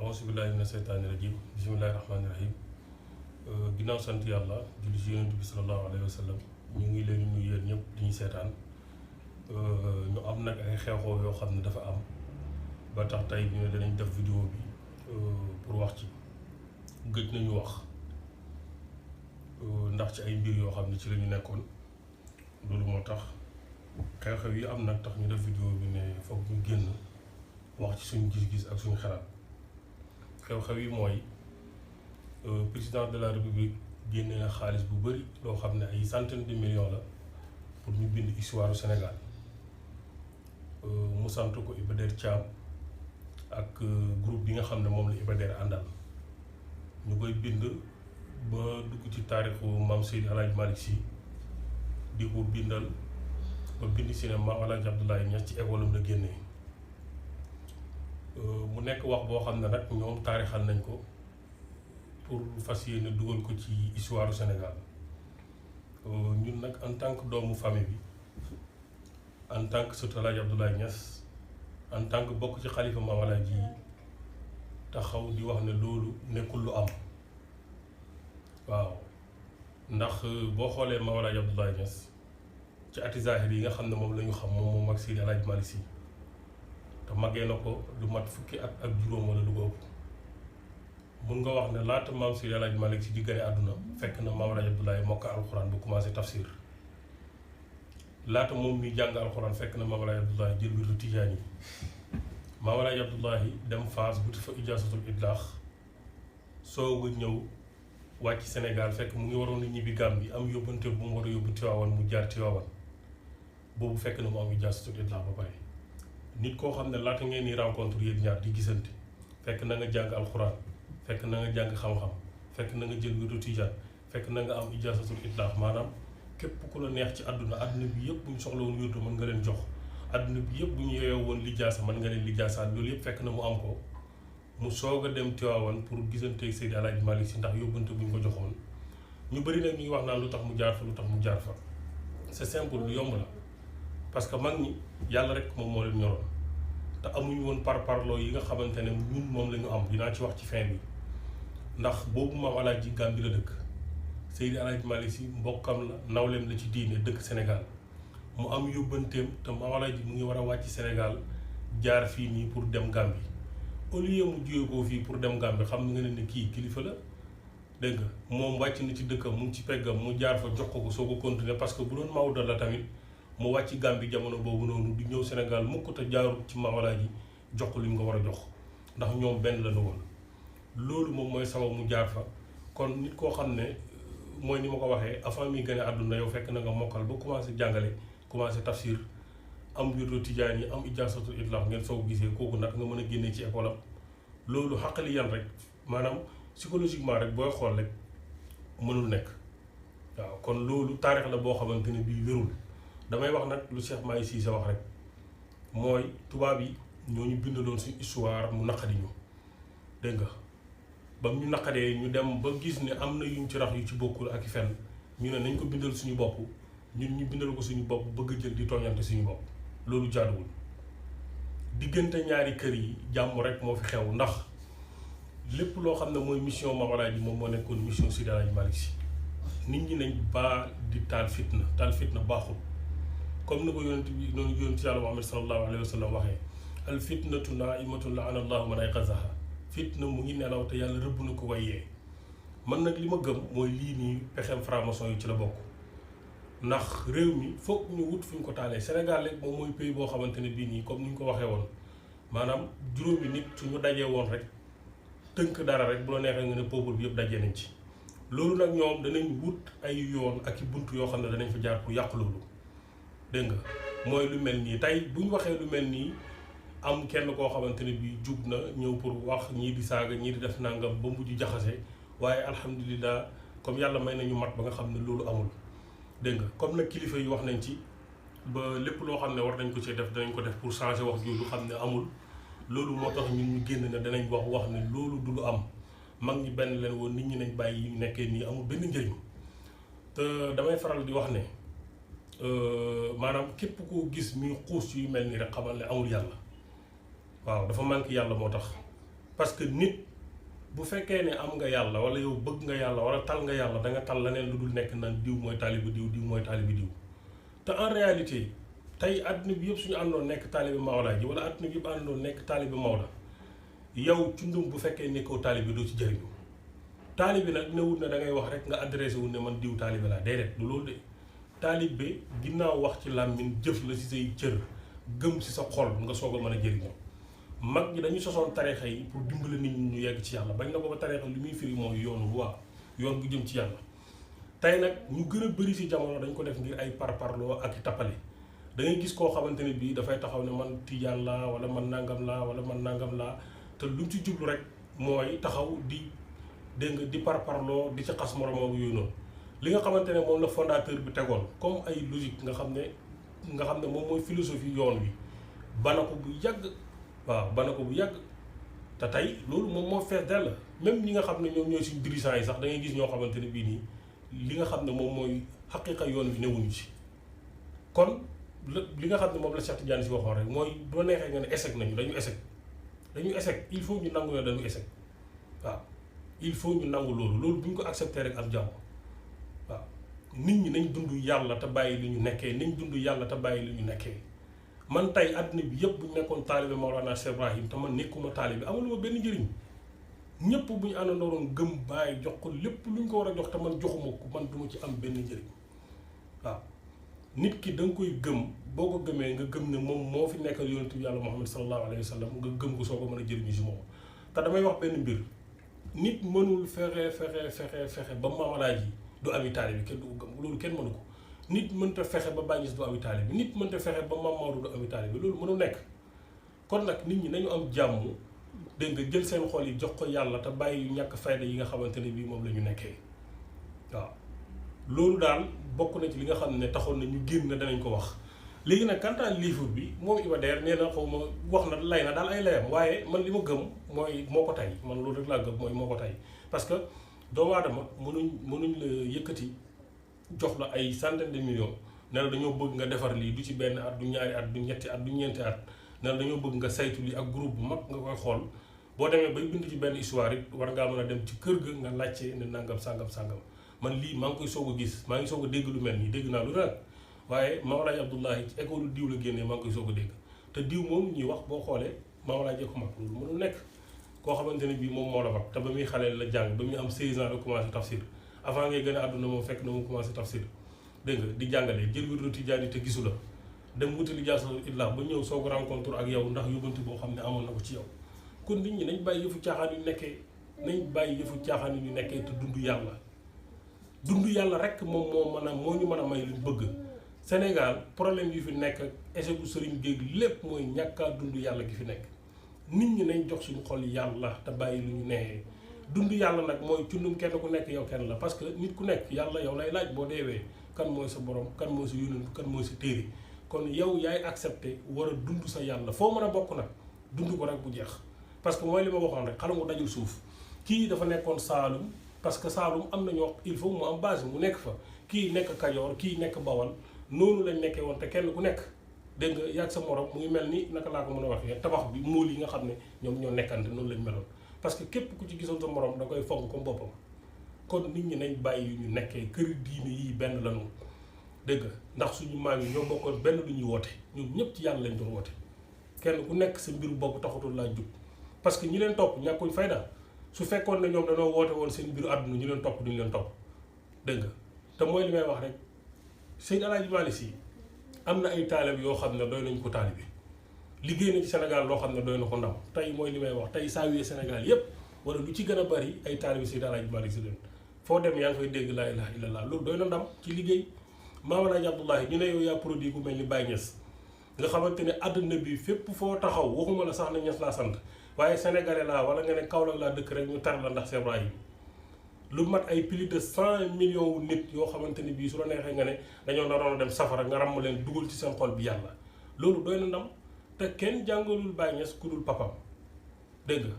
auzu billaahi mina seytaani rajiim bismillaahi rahmaani rahiim ginnaaw sant yàlla julli ci yonent bi salallaahu alayhi wa sallam ñu ngi leen di nuyu yéen ñëpp di ñu seetaan ñu am nag ay xew-xew yoo xam ne dafa am ba tax tey ñu ne danañ def vidéo bi pour wax ci gëj nañu wax ndax ci ay mbir yoo xam ne ci la ñu nekkoon loolu moo tax xew-xew yi am nag tax ñu def vidéo bi ne foog ñu génn wax ci suñu gis-gis ak suñu xalaat xew-xew yi mooy président de la république génne na xaalis bu bëri loo xam ne ay centaine de millions la pour ñu bind histoire du Sénégal mu sant ko Iba Der Thiam ak groupe bi nga xam ne moom la Iba Der àndal ñu koy bind ba dugg ci taarixu Maam Seydi El Hadji Malick Sy di ko bindal ba bind si ne Maam El Hadji Abdoulaye Niass ci école am la génnee mu nekk wax boo xam ne nag ñoom taarixal nañ ko pour fas yéene dugal ko ci histoire du Sénégal ñun nag en tant que doomu famille bi en tant que sëtu El Hadji Abdoulaye Niass en tant que bokk ci xalifa Maam El Hadji yi taxaw di wax ne loolu nekkul lu am waaw ndax boo xoolee Maam El Hadji Abdoulaye Niass ci ati zahir yi nga xam ne moom la ñu xam moom ak Seydi El Hadji Malick Sy te màggee na ko lu mat fukki at ak juróom wala lu ko ëpp mun nga wax ne laata Maam Seydi El Hadji Malick Sy di gane àdduna fekk na Maam El Hadji Abdoulaye mokk alxuraan bu commencé tafsir laata moom mi jàng alxuraan fekk na Maam El Hadji Abdoulaye jël wirdu tijaan yi Maam El Hadji Abdoulaye dem Faas buti fa ijaasatul idlaax soog a ñëw wàcc Sénégal fekk mu ngi waroon a ñibbi Gàmbi am yóbbante bu mu war a yóbbu Tiwaawan mu jaar Tiwaawan boobu fekk na mu am ijaasatul idlaax ba pare nit koo xam ne laata ngeen di rencontre yéen ñaar di gisante fekk na nga jàng alxuraan fekk na nga jàng xam-xam fekk na nga jël wirdu tijaan fekk na nga am ijaasatul idlaax maanaam képp ku la neex ci àdduna bi yëpp bu ñu soxla woon wirdu mën nga leen jox àdduna bi yëpp bu ñu yeewoo woon lijaasa mën nga leen lijaasaat loolu yëpp fekk na mu am ko mu soog a dem Tiwaawan pour gisante Seydi El Hadji Malick Sy ndax yóbbante bu ñu ko joxoon ñu bëri nag ñu ngi wax naan lu tax mu jaar fa lu tax mu jaar fa c'est simple lu yomb la parce que mag ñi yàlla rek moom moo leen ñoroon te amuñu woon parloo yi nga xamante ne ñun moom la ñu am dinaa ci wax ci fin bi ndax boobu Maam El Hadji Gàmbi la dëkk Seydi El Hadji Malick Sy mbokkam la nawleem la ci diine dëkk Sénégal mu am yóbbanteem te Maam El Hadji mu ngi war a wàcc Sénégal jaar fii nii pour dem Gàmbi au lieu mu jóge ko fii pour dem Gàmbi xam nga ne kii kilifa la dégg nga moom wàcc na ci dëkkam mu ngi ci peggam mu jaar fa jox ko soo ko continuer parce que bu doon Maodo la tamit mu wàcc Gàmbi jamono boobu noonu di ñëw Sénégal mukk te jaarut ci Maam El Hadji jox ko li mu nga war a jox ndax ñoom benn la nu woon loolu moom mooy sabab mu jaar fa kon nit koo xam ne mooy ni ma ko waxee avant mi gën a àdduna yow fekk na nga mokkal ba commencé jàngale commencé tafsir am wirdu tijaan yi am ijaasatul idlaax ngeen soo ko gisee kooku nag nga mën a génnee ci école am loolu xaqali yan rek maanaam psychologiquement rek booy xool rek mënul nekk waaw kon loolu taarix la boo xamante ne bii wérul damay wax nag lu Cheikh Mahi Cissé wax rek mooy tubaab yi ñoo ñu bindaloon suñu histoire mu naqadi ñu dégg nga ba ñu naqadee ñu dem ba gis ne am na yuñ ci rax yu ci bokkul ak i fenn ñu ne nañ ko bindal suñu bopp ñun ñu bindal ko suñu bopp bëgg jël di tooñante suñu bopp loolu jaaduwul diggante ñaari kër yi jàmm rek moo fi xew ndax lépp loo xam ne mooy mission Maam El Hadji moom moo nekkoon mission Seydi El Hadji Malick Sy nit ñi nañ baa di taal fitna baaxul comme ni ko yonent bi noonu yonent yàlla Muhammad sallallahu alayhi wa sallam waxee al fitnatu naimatun laana allahu man ayqazaha fitna mu ngi nelaw te yàlla rëbb na ko wayyee man nag li ma gëm mooy lii nii pexem franc-maçon yi ci la bokk ndax réew mi foog ñu wut fu ñu ko taalee Sénégal rek moom mooy pays boo xamante ne bii nii comme ni ñu ko waxee woon maanaam juróomi nit suñu dajee woon rek tënk dara rek bu la neexee nga ne peuple bi yëpp dajee nañ ci loolu nag ñoom danañ wut ay yoon ak i bunt yoo xam ne danañ fa jaar pour yàq loolu dégg nga mooy lu mel nii tey bu ñu waxee lu mel nii am kenn koo xamante ne bii jug na ñëw pour wax ñii di saaga ñii di def nangam ba mujj jaxase waaye alhamdulilah comme yàlla may nañu mat ba nga xam ne loolu amul dégg nga comme nag kilifa yi wax nañ ci ba lépp loo xam ne war nañ ko ci def danañ ko def pour changer wax jooju xam ne amul loolu moo tax ñun ñu génn ne danañ wax ne loolu du lu am mag ñi benn leen woon nit ñi nañ bàyyi yi nekkee nii amul benn njëriñ te damay faral di wax ne maanaam képp koo gis muy xuus yu mel nii rek xamal ne amul yàlla waaw dafa manqué yàlla moo tax parce que nit bu fekkee ne am nga yàlla wala yow bëgg nga yàlla wala tal nga yàlla da nga tal leneen lu dul nekk naan diw mooy taalibi diw diw mooy taalibi diw te en réalité tey àdduna bi yëpp suñu àndoon nekk taalibi Maodo ji wala àdduna bi yëpp àndoon nekk taalibi Maodo yow cundum bu fekkee nekkoo taalibi doo ci jëriñu taalibi nag newut ne da ngay wax rek nga adressé wu ne man diw taalibi laa déedéet du loolu de taalibe ginnaaw wax ci làmmiñ jëf la si say cër gëm si sa xol nga soog a mën a jëriñoo mag ñi dañu sosoon tarixa yi pour dimbali nit ñi ñu yegg ci yàlla bañ na ko ba tarixa li muy firi mooy yoonu waa yoon bu jëm ci yàlla tey nag ñu gën a bëri si jamono dañ ko def ngir ay parparloo ak i tappale da ngay gis koo xamante ne bii dafay taxaw ne man tijaan laa wala man nangam laa wala man nangam laa te lu mu ci jublu rek mooy taxaw di dégg nga di parparloo di ci xas moromam yooyu noonu li nga xamante ne moom la fondateur bi tegoon comme ay logique nga xam ne moom mooy philosophie yoon wi bana ko bu yàgg waaw bana ko bu yàgg te tey loolu moom moo fees dell même ñi nga xam ne ñoom ñooy suñu dirigeants yi sax da ngay gis ñoo xamante ne bii nii li nga xam ne moom mooy xaqiqa yoon wi newuñu ci kon li nga xam ne moom la Cheikh Tidiane Sy waxoon rek mooy doo neexee nga ne échec nañu dañu échec il faut ñu nangu ne dañu échec waaw il faut ñu nangu loolu bu ñu ko accepté rek am jàmm waaw nit ñi nañ dund yàlla te bàyyi li ñu nekkee nañ dund yàlla te bàyyi li ñu nekkee man tey àdduna bi yëpp bu ñu nekkoon taalibe Mawlana Cheikh Ibrahim te man nekkuma taalibe amuluma benn njëriñ ñëpp bu ñu àndandooroon gëm bàyyi jox ko lépp lu ñu ko war a jox te man joxuma ko man duma ci am benn njëriñ waaw nit ki da nga koy gëm boo ko gëmee nga gëm ne moom moo fi nekkal yonentu yàlla Muhammad sallallahu alayhi wa sallam nga gëm ko soo ko mën a jëriñu si moom te damay wax benn mbir nit mënul fexe ba Mamalaaji du ami taalibe kenn du ko gëm loolu kenn mënu ko nit mënta fexe ba Baay Ñas du ami taalibe nit mënta fexe ba Maam Maodo du ami taalibe loolu mënu nekk kon nag nit ñi nañu am jàmm dégg nga jël seen xol yi jox ko yàlla te bàyyi yu ñàkk fayda yi nga xamante ne bii moom la ñu nekkee waaw loolu daal bokk na ci li nga xam ne taxoon na ñu génn na danañ ko wax léegi nag quant à livre bi moom Iba Der nee na xaw ma wax na lay na daal ay layam waaye man li ma gëm mooy moo ko tey man loolu rek laa gëm mooy moo ko tey parce que doomu aadama mënuñ la yëkkati jox la ay centaine de millions ne la dañoo bëgg nga defar lii du ci benn at du ñaari at du ñetti at du ñeenti at ne la dañoo bëgg nga saytu lii ak groupe bu mag nga koy xool boo demee bay bind ci benn histoire it war ngaa mën a dem ci kër ga nga laajte ne nangam sangam man lii maa ngi koy soog a gis maa ngi soog a dégg lu mel nii dégg naa lu nag waaye Maolaaji Abdoulahi ci école diw la génnee maa ngi koy soog a dégg te diw moom ñuy wax boo xoolee Maolaaji ko mag loolu mënul nekk koo xamante ne bii moom moo la mag te ba muy xale la jàng ba muy am 16 ans la commencé tafsir avant ngay gën a àdduna moom fekk na mu commencé tafsir dégg nga di jàngale jël wirdu Tijaani te gisu la dem wuti lijaasatul idlah ba ñëw soog rencontre ak yow ndax yóbbante boo xam ne amoon na ko ci yow kon nit ñi nañ bàyyi yëfu caaxaan yu nekkee yu nekkee te dund yàlla rek moom moo ñu mën a may luñ bëgg Sénégal problème yu fi nekk ak échec bu sëriñ géeg lépp mooy ñàkkaa dund yàlla gi fi nekk nit ñi nañ jox suñu xol yàlla te bàyyi lu ñu neexee dund yàlla nag mooy cundum kenn ku nekk yow kenn la parce que nit ku nekk yàlla yow lay laaj boo deewee kan mooy sa borom kan mooy sa yónent kan mooy sa téere kon yow yaay accepté war a dund sa yàlla foo mën a bokk nag dund ko rek bu jeex parce que mooy li ma waxoon rek xalangu dajul suuf kii dafa nekkoon Saalum parce que Saalum am na ñoo il faut mu am base mu nekk fa kii nekk Kajoor kii nekk Bawal noonu lañ nekkee woon te kenn ku nekk dégg nga yàgg sa morom mu ngi mel ni naka laa ko mën a waxee tabax bi móol yi nga xam ne ñoom ñoo nekkante noonu lañ meloon parce que képp ku ci gisoon sa morom da koy fonk comme boppam kon nit ñi nañ bàyyi yu ñu nekkee kër diine yii benn lañu dégg nga ndax suñu maam yi ñoo bokkoon benn lu ñuy woote ñun ñëpp ci yàlla lañ doon woote kenn ku nekk sa mbiru bopp taxatul laa jug parce que ñi leen topp ñàkkuñ fayda su fekkoon ne ñoom dañoo woote woon seen mbiru àdduna ñu leen topp duñu leen topp dégg nga te mooy li may wax rek Seydi El Hadji Malick Sy am na ay taalib yoo xam ne doy nañ ko taalibe liggéey na ci Sénégal loo xam ne doy na ko ndam tey mooy li may wax tey saa wee Sénégal yépp wala lu ci gën a bari ay taalibe Seydi El Hadji Malick Sy leen foo dem yaa ngi fay dégg laa ilaha illallah loolu doy na ndam ci liggéey Maam Alaaji Abdoulahi ñu ne yow yaa produit ku mel ni Baye Niass nga xamante ne àdduna bi fépp foo taxaw waxuma la sax na Niass laa sant waaye sénégalais laa wala nga ne Kaolack laa dëkk rek ñu tar la ndax Cheikh Ibrahim lu mat ay plus de 100 millions wu nit yoo xamante ni bii su la neexee nga ne dañoo naroon a dem safara nga ràmm leen dugal ci seen xol bi yàlla loolu doy na ndam te kenn jàngalul Baye Niass ku dul papam dégg nga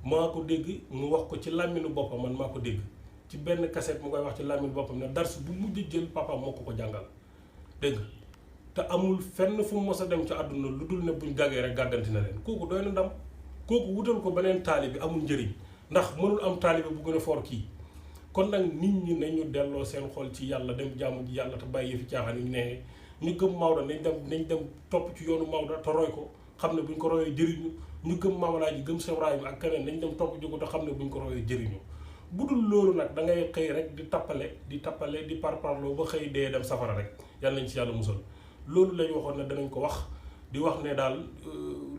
maa ko dégg mu wax ko ci làmminu boppam man maa ko dégg ci benn cassette mu koy wax ci làmminu boppam ne dars bu mujj jël papam moo ko jàngal dégg nga te amul fenn fu mu mos a dem ci àdduna lu dul ne buñ gàggee rek gàgganti na leen kooku doy na ndam kooku wutal ko beneen taalibe amul njëriñ ndax mënul am taalibe bu gën a foor kii. kon nag nit ñi nañu delloo seen xol ci yàlla dem jaamu ji yàlla te bàyyi fi caaxaan yi ne ñu gëm Maodo nañ dem topp ci yoonu Maodo te roy ko xam ne buñ ko royee jëriñu. ñu gëm Mamalaaji gëm Cheikh Ibrahima ak keneen nañ dem topp jógo te xam ne buñ ko royee jëriñu. bu dul loolu nag da ngay xëy rek di tappale di parparloo ba xëy dee dem safara rek yàlla nañ ci yàlla musal. loolu lañ waxoon ne danañ ko wax di wax ne daal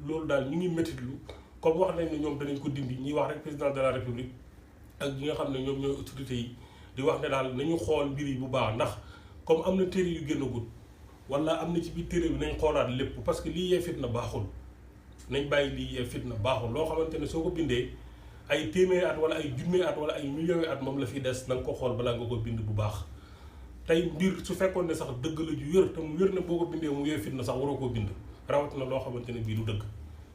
loolu daal ñu ngi métitlu comme wax nañ ne ñoom danañ ko dindi ñuy wax rek président de la république ak ñi nga xam ne ñoom ñooy autorités yi di wax ne daal nañu xool mbir yi bu baax ndax comme am na téere yu génnagul wala am na ci biir téere bi nañ xoolaat lépp parce que lii yee fitna baaxul nañ bàyyi lii yee fitna baaxul loo xamante ne soo ko bindee ay téeméeri at wala ay junni at wala ay millions at moom la fi des na nga ko xool balaa nga ko bind bu baax. tey mbir su fekkoon ne sax dëgg la ju wér te mu wér ne boo ko bindee mu yee fitna sax waroo koo bind rawatina loo xamante ne bii du dëgg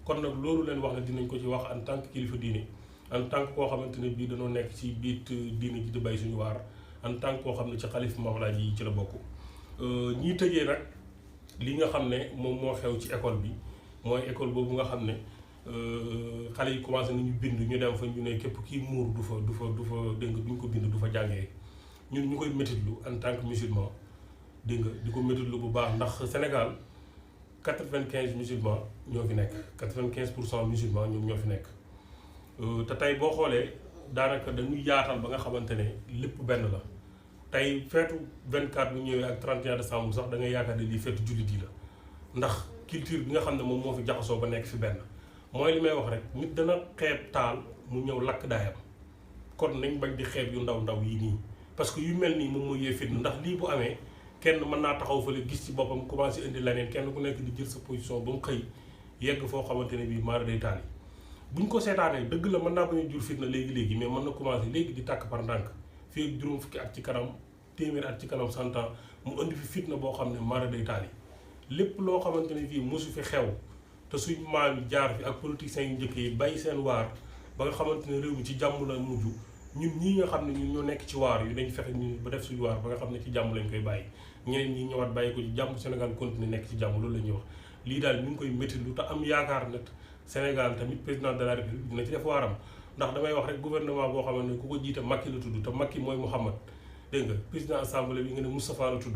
kon nag loolu leen wax ne dinañ ko ci wax en tant que kilifa diine en tant que koo xamante ne bii dañoo nekk ci biit diine ji di bay suñu waar en tant que koo xam ne ci xalif Mamalaaji yi ci la bokk. ñiy tëjee nag li nga xam ne moom moo xew ci école bi mooy école boobu nga xam ne xale yi commencé nañu bind ñu dem fa ñu ne képp kii muur du fa dégg nga duñ ko bind du fa jàngee ñun ñu koy métitlu en tant que musulman dégg nga di ko métitlu bu baax ndax Sénégal 95 musulmans ñoo fi nekk 95% musulmans ñoom ñoo fi nekk te tey boo xoolee daanaka dañuy yaatal ba nga xamante ne lépp benn la tey feetu 24 bu ñëwee ak 31 décembre sax da ngay yaakaar ne lii feetu jullit yi la ndax culture bi nga xam ne moom moo fi jaxasoo ba nekk fi benn mooy li may wax rek nit dana xeeb taal mu ñëw lakk daayam kon nañ bañ di xeeb yu ndaw ndaw yi nii parce que yu mel nii moom mooy yee fitna ndax lii bu amee kenn mën naa taxaw fële gis ci boppam commencé indi leneen kenn ku nekk di jël sa position ba mu xëy yegg foo xamante ne bii maara day taal yi buñ ko seetaanee dëgg la mën naa bañ a jur fitna léegi-léegi mais mën na commencé léegi di tàkk par ndànk fii ak juróom fukki at ci kanam téeméeri at ci kanam 100 ans mu indi fi fitna boo xam ne maara day taal yi lépp loo xamante ne fii mosu fi xew te suñ maam yi jaar fi ak politiciens yu njëkk yi bàyyi seen waar ba nga xamante ne réew mi ci jàmm la mujj ñun ñii nga xam ne ñun ñoo nekk ci waar yi dañ fexe ñu ba def suñu waar ba nga xam ne ci jàmm lañ koy bàyyi ñeneen ñi ñëwaat bàyyi ko ci jàmm Sénégal continue nekk ci jàmm loolu la ñuy wax lii daal ñu ngi koy métti lu te am yaakaar nag Sénégal tamit président de la République dina ci def waaram ndax damay wax rek gouvernement boo xamante ne ku ko jiite Macky la tudd te Macky mooy Mouhamad dégg nga président assemblée bi nga ne Moustapha la tudd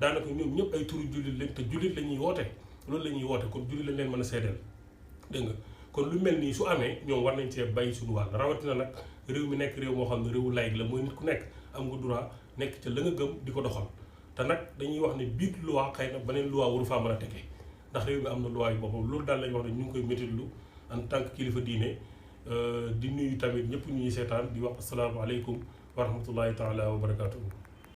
daanaka ñoom ñëpp ay turu jullit lañ te jullit la ñuy woote loolu la ñuy woote kon jullit lañ leen mën a seedeel dégg nga kon lu mel nii su amee ñoom war nañ cee bàyyi suñu wàll rawatina nag réew mi nekk réew moo xam ne réewu laïc la mooy nit ku nekk am nga droit nekk ca la nga gëm di ko doxal te nag dañuy wax ne biir loi xëy na beneen loi waru faa mën a tege ndax réew mi am na loi yu boppam loolu daal lañ wax ne ñu ngi koy métitlu en tant que kilifa diine di nuyu tamit ñëpp ñuy seetaan di wax asalaamaaleykum wa rahmatullahi taala wa barakaatuhu